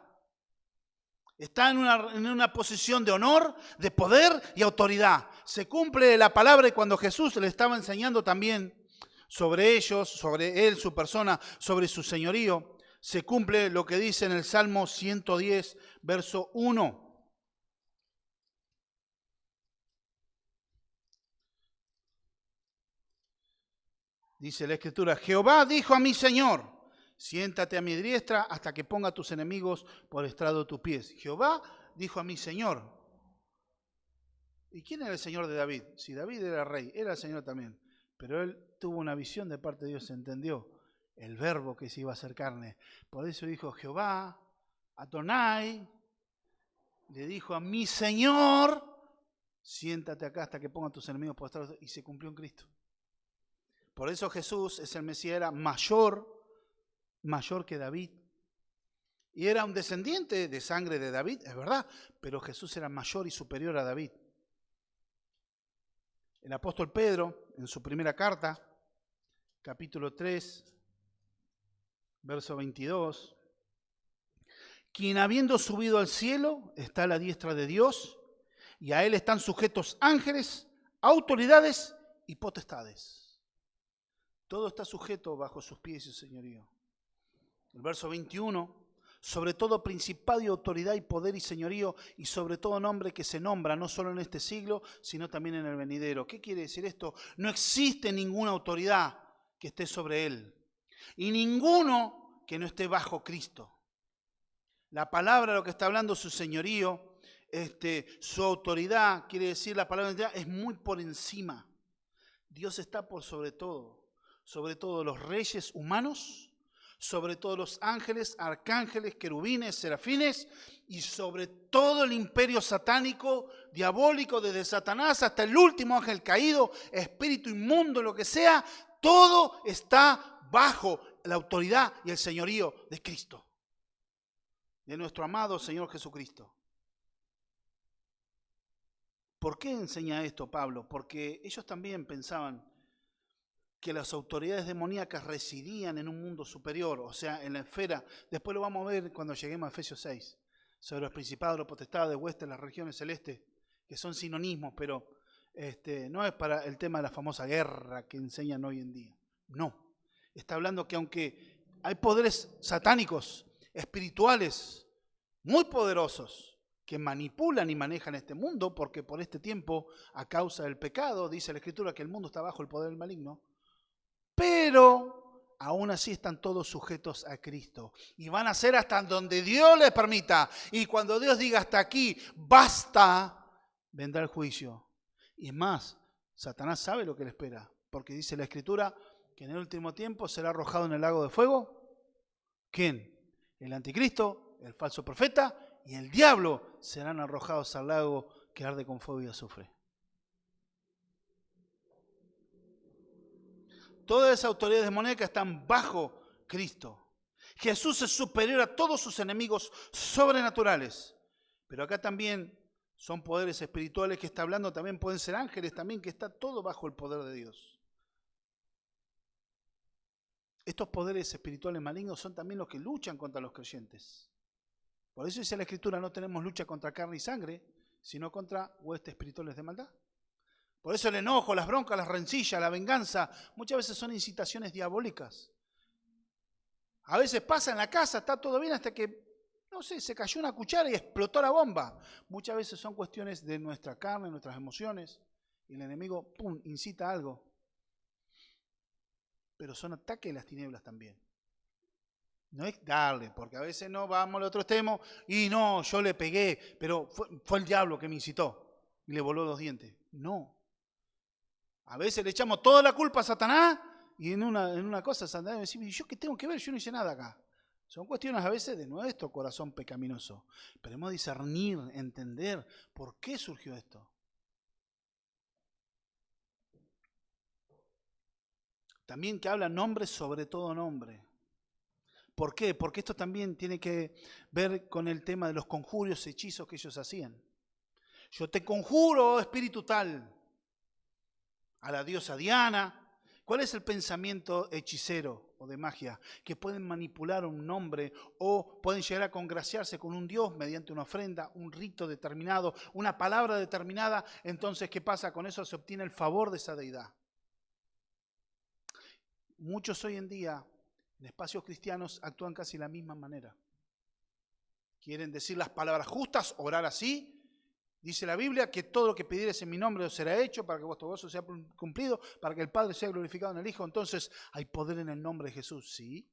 Está en una posición de honor, de poder y autoridad. Se cumple la palabra y cuando Jesús le estaba enseñando también sobre ellos, sobre él, su persona, sobre su señorío, se cumple lo que dice en el Salmo 110, verso 1. Dice la Escritura, Jehová dijo a mi Señor, siéntate a mi diestra hasta que ponga a tus enemigos por estrado de tus pies. Jehová dijo a mi Señor. ¿Y quién era el Señor de David? Si David era rey, era el Señor también. Pero él tuvo una visión de parte de Dios, entendió el verbo que se iba a hacer carne. Por eso dijo Jehová, Adonai, le dijo a mi Señor, siéntate acá hasta que ponga a tus enemigos por estrado. Y se cumplió en Cristo. Por eso Jesús, es el Mesías, era mayor que David. Y era un descendiente de sangre de David, es verdad, pero Jesús era mayor y superior a David. El apóstol Pedro, en su primera carta, capítulo 3, verso 22, quien habiendo subido al cielo está a la diestra de Dios, y a él están sujetos ángeles, autoridades y potestades. Todo está sujeto bajo sus pies y su señorío. El verso 21, sobre todo principado y autoridad y poder y señorío, y sobre todo nombre que se nombra, no solo en este siglo, sino también en el venidero. ¿Qué quiere decir esto? No existe ninguna autoridad que esté sobre él, y ninguno que no esté bajo Cristo. La palabra, lo que está hablando su señorío, su autoridad, quiere decir la palabra es muy por encima. Dios está por sobre todo los reyes humanos, sobre todos los ángeles, arcángeles, querubines, serafines y sobre todo el imperio satánico, diabólico, desde Satanás hasta el último ángel caído, espíritu inmundo, lo que sea, todo está bajo la autoridad y el señorío de Cristo, de nuestro amado Señor Jesucristo. ¿Por qué enseña esto Pablo? Porque ellos también pensaban que las autoridades demoníacas residían en un mundo superior, o sea, en la esfera. Después lo vamos a ver cuando lleguemos a Efesios 6, sobre los principados, los potestades de huestes, las regiones celestes, que son sinónimos, pero no es para el tema de la famosa guerra que enseñan hoy en día. No, está hablando que aunque hay poderes satánicos, espirituales, muy poderosos, que manipulan y manejan este mundo, porque por este tiempo, a causa del pecado, dice la Escritura que el mundo está bajo el poder del maligno, pero aún así están todos sujetos a Cristo. Y van a ser hasta donde Dios les permita. Y cuando Dios diga hasta aquí, basta, vendrá el juicio. Y es más, Satanás sabe lo que le espera. Porque dice la Escritura que en el último tiempo será arrojado en el lago de fuego. ¿Quién? El anticristo, el falso profeta y el diablo serán arrojados al lago que arde con fuego y azufre. Todas esas autoridades demoníacas están bajo Cristo. Jesús es superior a todos sus enemigos sobrenaturales. Pero acá también son poderes espirituales que está hablando, también pueden ser ángeles también, que está todo bajo el poder de Dios. Estos poderes espirituales malignos son también los que luchan contra los creyentes. Por eso dice la Escritura, no tenemos lucha contra carne y sangre, sino contra huestes espirituales de maldad. Por eso el enojo, las broncas, las rencillas, la venganza, muchas veces son incitaciones diabólicas. A veces pasa en la casa, está todo bien hasta que, no sé, se cayó una cuchara y explotó la bomba. Muchas veces son cuestiones de nuestra carne, nuestras emociones, y el enemigo, ¡pum!, incita algo. Pero son ataques de las tinieblas también. No es darle, porque a veces no vamos al otro extremo y no, yo le pegué, pero fue el diablo que me incitó y le voló los dientes. No. A veces le echamos toda la culpa a Satanás y en una cosa Satanás me dice, ¿yo qué tengo que ver? Yo no hice nada acá. Son cuestiones a veces de nuestro corazón pecaminoso. Pero hemos de discernir, entender por qué surgió esto. También que habla nombre sobre todo nombre. ¿Por qué? Porque esto también tiene que ver con el tema de los conjurios, hechizos que ellos hacían. Yo te conjuro, espíritu tal, a la diosa Diana, ¿Cuál es el pensamiento hechicero o de magia? Que pueden manipular un nombre o pueden llegar a congraciarse con un dios mediante una ofrenda, un rito determinado, una palabra determinada. Entonces, ¿qué pasa? Con eso se obtiene el favor de esa deidad. Muchos hoy en día, en espacios cristianos, actúan casi de la misma manera. Quieren decir las palabras justas, orar así. Dice la Biblia que todo lo que pidieres en mi nombre os será hecho para que vuestro gozo sea cumplido, para que el Padre sea glorificado en el Hijo. Entonces, hay poder en el nombre de Jesús, ¿sí?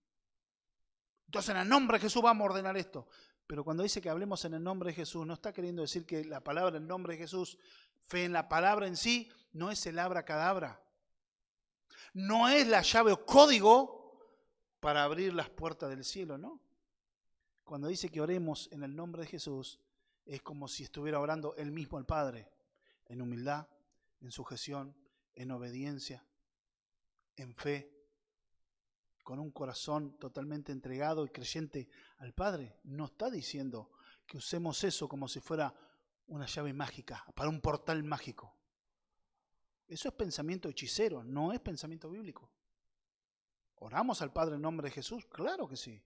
Entonces, en el nombre de Jesús vamos a ordenar esto. Pero cuando dice que hablemos en el nombre de Jesús, no está queriendo decir que la palabra en nombre de Jesús, fe en la palabra en sí, no es el abracadabra. No es la llave o código para abrir las puertas del cielo, ¿no? Cuando dice que oremos en el nombre de Jesús, es como si estuviera orando él mismo al Padre, en humildad, en sujeción, en obediencia, en fe, con un corazón totalmente entregado y creyente al Padre. No está diciendo que usemos eso como si fuera una llave mágica, para un portal mágico. Eso es pensamiento hechicero, no es pensamiento bíblico. ¿Oramos al Padre en nombre de Jesús? Claro que sí.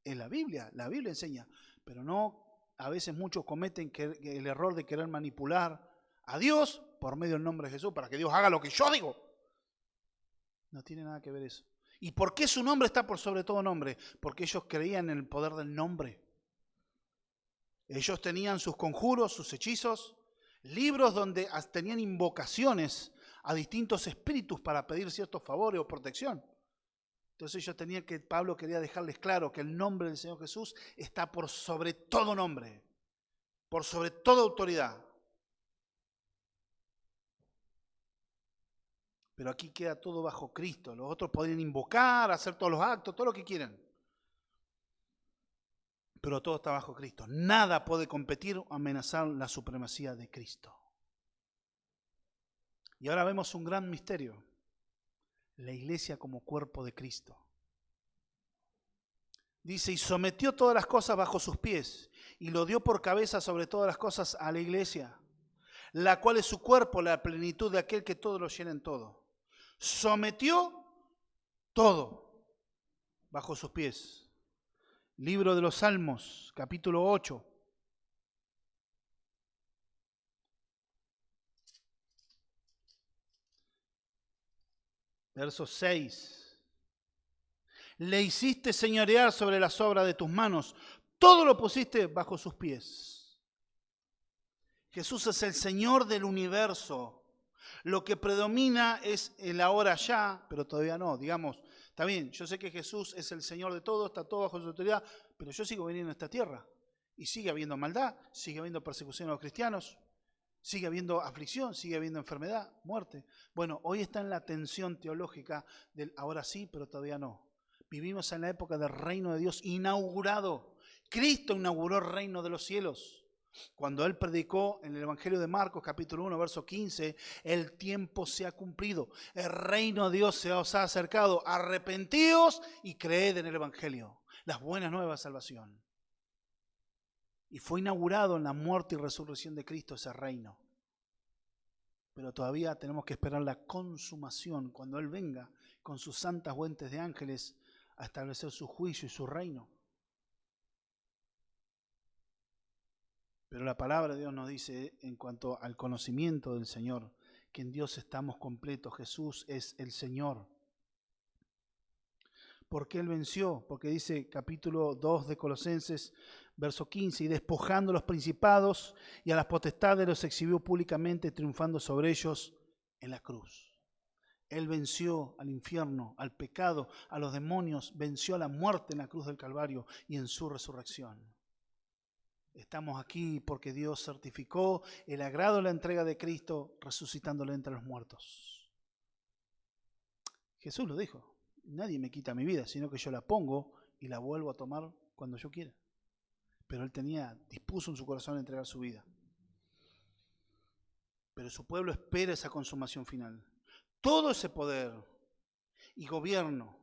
Es la Biblia enseña, pero no. A veces muchos cometen el error de querer manipular a Dios por medio del nombre de Jesús para que Dios haga lo que yo digo. No tiene nada que ver eso. ¿Y por qué su nombre está por sobre todo nombre? Porque ellos creían en el poder del nombre. Ellos tenían sus conjuros, sus hechizos, libros donde tenían invocaciones a distintos espíritus para pedir ciertos favores o protección. Entonces Pablo quería dejarles claro que el nombre del Señor Jesús está por sobre todo nombre, por sobre toda autoridad. Pero aquí queda todo bajo Cristo. Los otros podrían invocar, hacer todos los actos, todo lo que quieran. Pero todo está bajo Cristo. Nada puede competir o amenazar la supremacía de Cristo. Y ahora vemos un gran misterio. La iglesia como cuerpo de Cristo. Dice, y sometió todas las cosas bajo sus pies, y lo dio por cabeza sobre todas las cosas a la iglesia, la cual es su cuerpo, la plenitud de aquel que todo lo llena en todo. Sometió todo bajo sus pies. Libro de los Salmos, capítulo 8. Verso 6. Le hiciste señorear sobre las obras de tus manos. Todo lo pusiste bajo sus pies. Jesús es el Señor del universo. Lo que predomina es el ahora ya, pero todavía no. Digamos, está bien, yo sé que Jesús es el Señor de todo, está todo bajo su autoridad, pero yo sigo viniendo a esta tierra. Y sigue habiendo maldad, sigue habiendo persecución a los cristianos, sigue habiendo aflicción, sigue habiendo enfermedad, muerte. Bueno, hoy está en la tensión teológica del ahora sí, pero todavía no. Vivimos en la época del reino de Dios inaugurado. Cristo inauguró el reino de los cielos. Cuando Él predicó en el Evangelio de Marcos, capítulo 1, verso 15, el tiempo se ha cumplido. El reino de Dios se os ha acercado. Arrepentíos y creed en el Evangelio. Las buenas nuevas de salvación. Y fue inaugurado en la muerte y resurrección de Cristo ese reino. Pero todavía tenemos que esperar la consumación cuando Él venga con sus santas huestes de ángeles a establecer su juicio y su reino. Pero la palabra de Dios nos dice en cuanto al conocimiento del Señor, que en Dios estamos completos. Jesús es el Señor. ¿Por qué Él venció? Porque dice capítulo 2 de Colosenses, verso 15, y despojando a los principados y a las potestades los exhibió públicamente, triunfando sobre ellos en la cruz. Él venció al infierno, al pecado, a los demonios, venció a la muerte en la cruz del Calvario y en su resurrección. Estamos aquí porque Dios certificó el agrado de la entrega de Cristo resucitándole entre los muertos. Jesús lo dijo, nadie me quita mi vida, sino que yo la pongo y la vuelvo a tomar cuando yo quiera. Pero Él dispuso en su corazón entregar su vida. Pero su pueblo espera esa consumación final. Todo ese poder y gobierno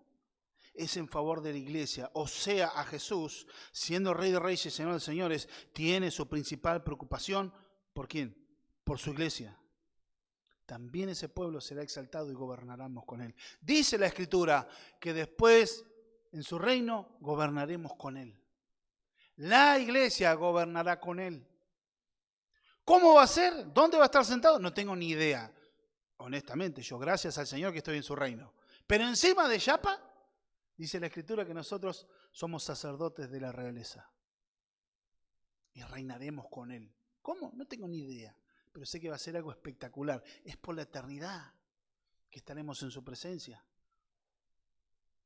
es en favor de la iglesia, o sea, a Jesús, siendo Rey de Reyes y Señor de Señores, tiene su principal preocupación, ¿por quién? Por su iglesia. también ese pueblo será exaltado y gobernaremos con él. Dice la Escritura que después en su reino gobernaremos con él. La iglesia gobernará con él. ¿Cómo va a ser? ¿Dónde va a estar sentado? No tengo ni idea. Honestamente, yo gracias al Señor que estoy en su reino. Pero encima de Yapa, dice la Escritura que nosotros somos sacerdotes de la realeza. Y reinaremos con él. ¿Cómo? No tengo ni idea. Pero sé que va a ser algo espectacular. Es por la eternidad que estaremos en su presencia.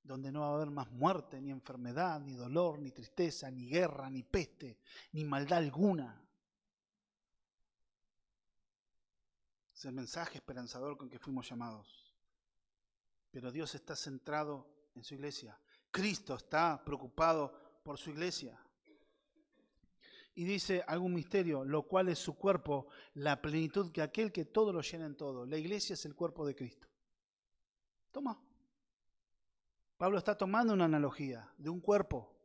Donde no va a haber más muerte, ni enfermedad, ni dolor, ni tristeza, ni guerra, ni peste, ni maldad alguna. Es el mensaje esperanzador con que fuimos llamados. Pero Dios está centrado en su iglesia. Cristo está preocupado por su iglesia. Y dice algún misterio, lo cual es su cuerpo, la plenitud que aquel que todo lo llena en todo. La iglesia es el cuerpo de Cristo. Toma. Pablo está tomando una analogía de un cuerpo.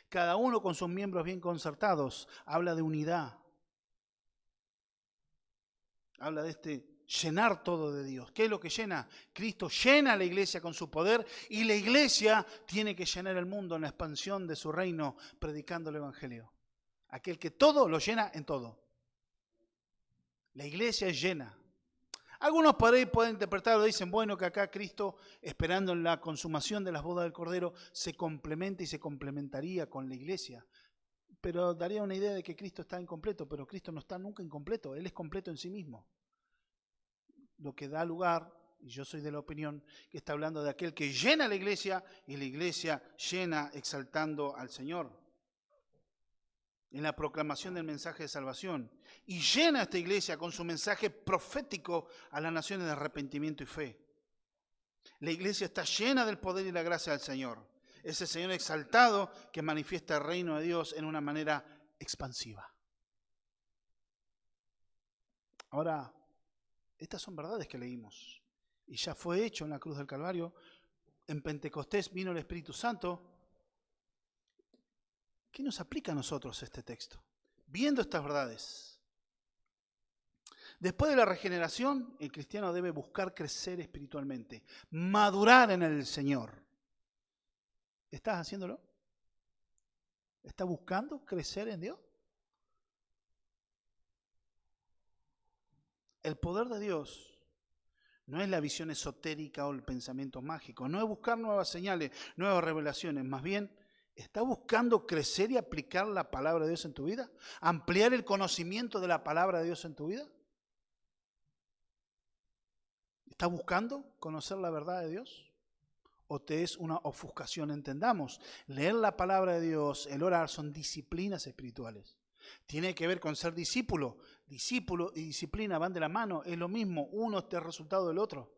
Cada uno con sus miembros bien concertados. Habla de unidad. Habla de llenar todo de Dios. ¿Qué es lo que llena? Cristo llena a la iglesia con su poder y la iglesia tiene que llenar el mundo en la expansión de su reino predicando el evangelio. Aquel que todo lo llena en todo. La iglesia es llena. Algunos por ahí pueden interpretarlo, dicen, bueno, que acá Cristo, esperando en la consumación de las bodas del Cordero, se complementa y se complementaría con la iglesia. Pero daría una idea de que Cristo está incompleto, pero Cristo no está nunca incompleto, Él es completo en sí mismo. Lo que da lugar, y yo soy de la opinión, que está hablando de aquel que llena la iglesia y la iglesia llena exaltando al Señor en la proclamación del mensaje de salvación, y llena esta iglesia con su mensaje profético a las naciones de arrepentimiento y fe. La iglesia está llena del poder y la gracia del Señor. Ese Señor exaltado que manifiesta el reino de Dios en una manera expansiva. Ahora, estas son verdades que leímos, y ya fue hecho en la cruz del Calvario. En Pentecostés vino el Espíritu Santo. ¿Qué nos aplica a nosotros este texto? Viendo estas verdades. Después de la regeneración, el cristiano debe buscar crecer espiritualmente, madurar en el Señor. ¿Estás haciéndolo? ¿Estás buscando crecer en Dios? El poder de Dios no es la visión esotérica o el pensamiento mágico, no es buscar nuevas señales, nuevas revelaciones, más bien, ¿estás buscando crecer y aplicar la palabra de Dios en tu vida? ¿Ampliar el conocimiento de la palabra de Dios en tu vida? ¿Estás buscando conocer la verdad de Dios? ¿O te es una ofuscación? Entendamos, leer la palabra de Dios, el orar, son disciplinas espirituales. Tiene que ver con ser discípulo. Discípulo y disciplina van de la mano, es lo mismo, uno es el resultado del otro.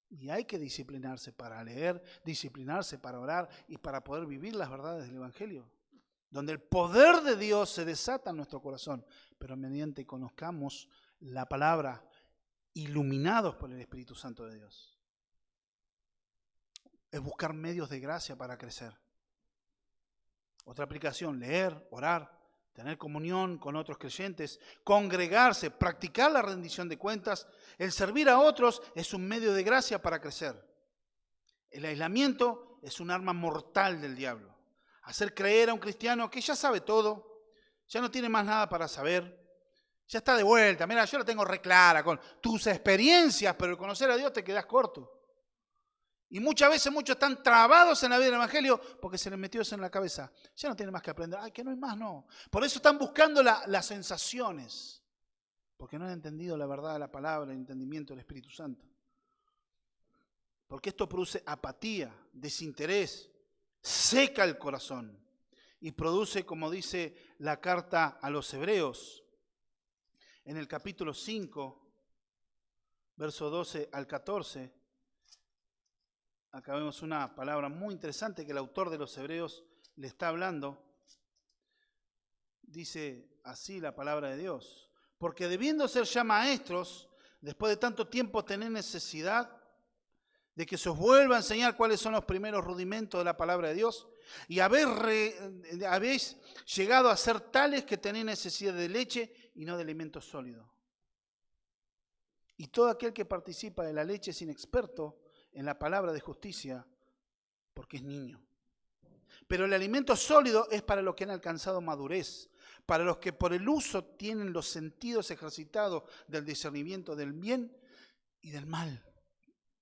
Y hay que disciplinarse para leer, disciplinarse para orar y para poder vivir las verdades del Evangelio. Donde el poder de Dios se desata en nuestro corazón, pero mediante conozcamos la palabra, iluminados por el Espíritu Santo de Dios. Es buscar medios de gracia para crecer. Otra aplicación, leer, orar, tener comunión con otros creyentes, congregarse, practicar la rendición de cuentas. El servir a otros es un medio de gracia para crecer. El aislamiento es un arma mortal del diablo. Hacer creer a un cristiano que ya sabe todo, ya no tiene más nada para saber, ya está de vuelta. Mira, yo la tengo re clara con tus experiencias, pero el conocer a Dios te quedas corto. Y muchas veces muchos están trabados en la vida del Evangelio porque se les metió eso en la cabeza. Ya no tienen más que aprender. Ay, que no hay más, no. Por eso están buscando las sensaciones. Porque no han entendido la verdad de la palabra, el entendimiento del Espíritu Santo. Porque esto produce apatía, desinterés, seca el corazón. Y produce, como dice la carta a los Hebreos, en el capítulo 5, verso 12 al 14, acá vemos una palabra muy interesante que el autor de los Hebreos le está hablando. Dice así la palabra de Dios. Porque debiendo ser ya maestros, después de tanto tiempo tener necesidad de que se os vuelva a enseñar cuáles son los primeros rudimentos de la palabra de Dios, y habéis llegado a ser tales que tenéis necesidad de leche y no de alimento sólido. Y todo aquel que participa de la leche es inexperto en la palabra de justicia, porque es niño. Pero el alimento sólido es para los que han alcanzado madurez, para los que por el uso tienen los sentidos ejercitados del discernimiento del bien y del mal.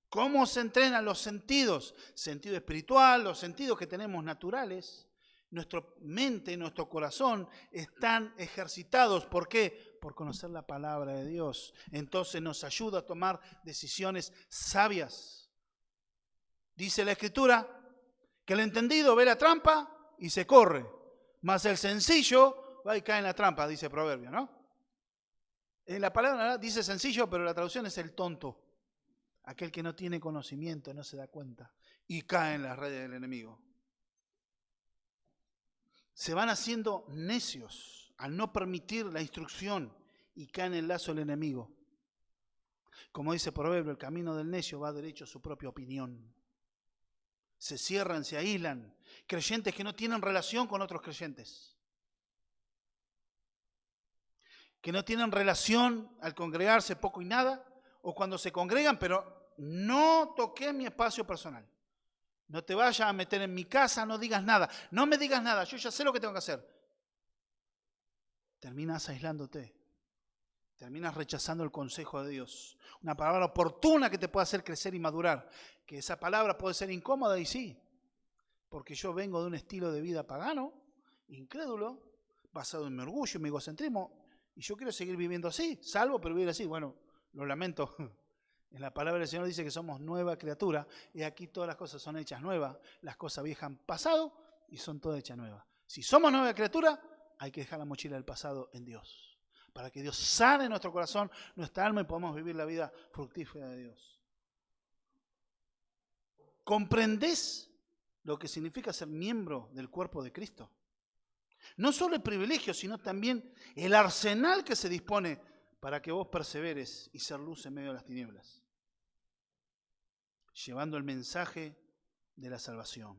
¿Cómo se entrenan los sentidos? Sentido espiritual, los sentidos que tenemos naturales. Nuestra mente y nuestro corazón están ejercitados. ¿Por qué? Por conocer la palabra de Dios. Entonces nos ayuda a tomar decisiones sabias. Dice la Escritura que el entendido ve la trampa y se corre, mas el sencillo va y cae en la trampa, dice Proverbio, ¿no? En la palabra dice sencillo, pero la traducción es el tonto. Aquel que no tiene conocimiento, no se da cuenta y cae en las redes del enemigo. Se van haciendo necios al no permitir la instrucción y caen en el lazo del enemigo. Como dice Proverbio, el camino del necio va derecho a su propia opinión. Se cierran, se aíslan. Creyentes que no tienen relación con otros creyentes. Que no tienen relación al congregarse poco y nada, o cuando se congregan, pero no toqué mi espacio personal. No te vayas a meter en mi casa, no digas nada. No me digas nada, yo ya sé lo que tengo que hacer. Terminas aislándote. Terminas rechazando el consejo de Dios. Una palabra oportuna que te pueda hacer crecer y madurar. Que esa palabra puede ser incómoda y sí. Porque yo vengo de un estilo de vida pagano, incrédulo, basado en mi orgullo, en mi egocentrismo. Y yo quiero seguir viviendo así, salvo, pero vivir así. Bueno, lo lamento. En la palabra del Señor dice que somos nueva criatura y aquí todas las cosas son hechas nuevas. Las cosas viejas han pasado y son todas hechas nuevas. Si somos nueva criatura, hay que dejar la mochila del pasado en Dios. Para que Dios sane nuestro corazón, nuestra alma y podamos vivir la vida fructífera de Dios. ¿Comprendés lo que significa ser miembro del cuerpo de Cristo? No solo el privilegio, sino también el arsenal que se dispone para que vos perseveres y ser luz en medio de las tinieblas, llevando el mensaje de la salvación.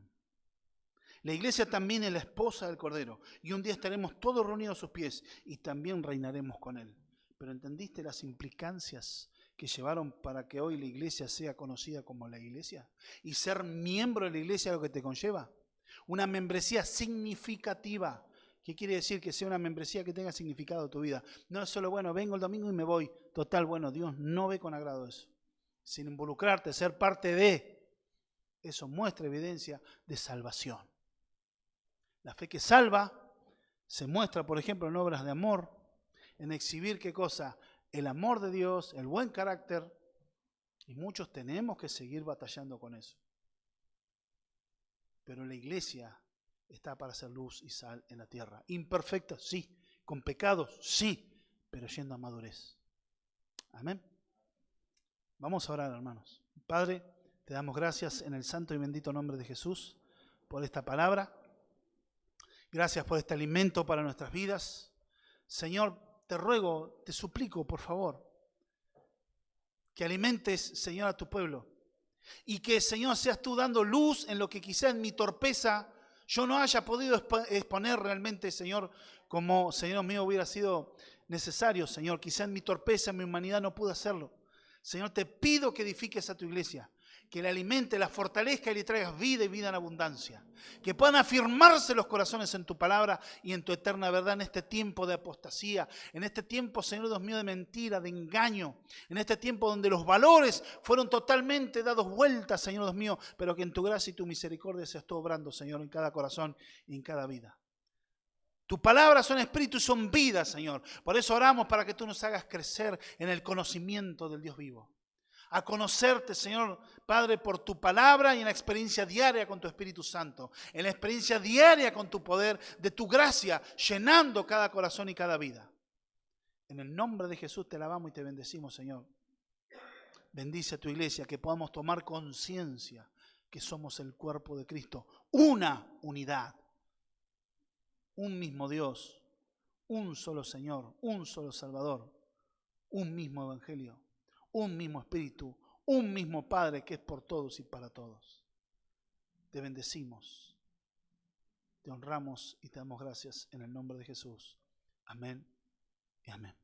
La iglesia también es la esposa del Cordero y un día estaremos todos reunidos a sus pies y también reinaremos con Él. Pero ¿entendiste las implicancias que llevaron para que hoy la iglesia sea conocida como la iglesia? Y ser miembro de la iglesia lo que te conlleva. Una membresía significativa. ¿Qué quiere decir? Que sea una membresía que tenga significado en tu vida. No es solo, bueno, vengo el domingo y me voy. Total, bueno, Dios no ve con agrado eso. Sin involucrarte, ser parte de, eso muestra evidencia de salvación. La fe que salva se muestra, por ejemplo, en obras de amor, en exhibir qué cosa, el amor de Dios, el buen carácter, y muchos tenemos que seguir batallando con eso. Pero la iglesia está para ser luz y sal en la tierra. Imperfecta, sí. Con pecados, sí. Pero yendo a madurez. Amén. Vamos a orar, hermanos. Padre, te damos gracias en el santo y bendito nombre de Jesús por esta palabra. Gracias por este alimento para nuestras vidas. Señor, te ruego, te suplico, por favor, que alimentes, Señor, a tu pueblo. Y que, Señor, seas tú dando luz en lo que quizá en mi torpeza yo no haya podido exponer realmente, Señor, como, Señor mío, hubiera sido necesario, Señor. Quizá en mi torpeza, en mi humanidad no pude hacerlo. Señor, te pido que edifiques a tu iglesia, que la alimente, la fortalezca y le traigas vida y vida en abundancia. Que puedan afirmarse los corazones en tu palabra y en tu eterna verdad en este tiempo de apostasía, en este tiempo, Señor Dios mío, de mentira, de engaño, en este tiempo donde los valores fueron totalmente dados vueltas, Señor Dios mío, pero que en tu gracia y tu misericordia seas tú obrando, Señor, en cada corazón y en cada vida. Tus palabras son espíritu y son vida, Señor. Por eso oramos para que tú nos hagas crecer en el conocimiento del Dios vivo. A conocerte, Señor Padre, por tu palabra y en la experiencia diaria con tu Espíritu Santo. En la experiencia diaria con tu poder, de tu gracia, llenando cada corazón y cada vida. En el nombre de Jesús te alabamos y te bendecimos, Señor. Bendice a tu iglesia, que podamos tomar conciencia que somos el cuerpo de Cristo. Una unidad. Un mismo Dios. Un solo Señor. Un solo Salvador. Un mismo Evangelio. Un mismo Espíritu, un mismo Padre que es por todos y para todos. Te bendecimos, te honramos y te damos gracias en el nombre de Jesús. Amén y amén.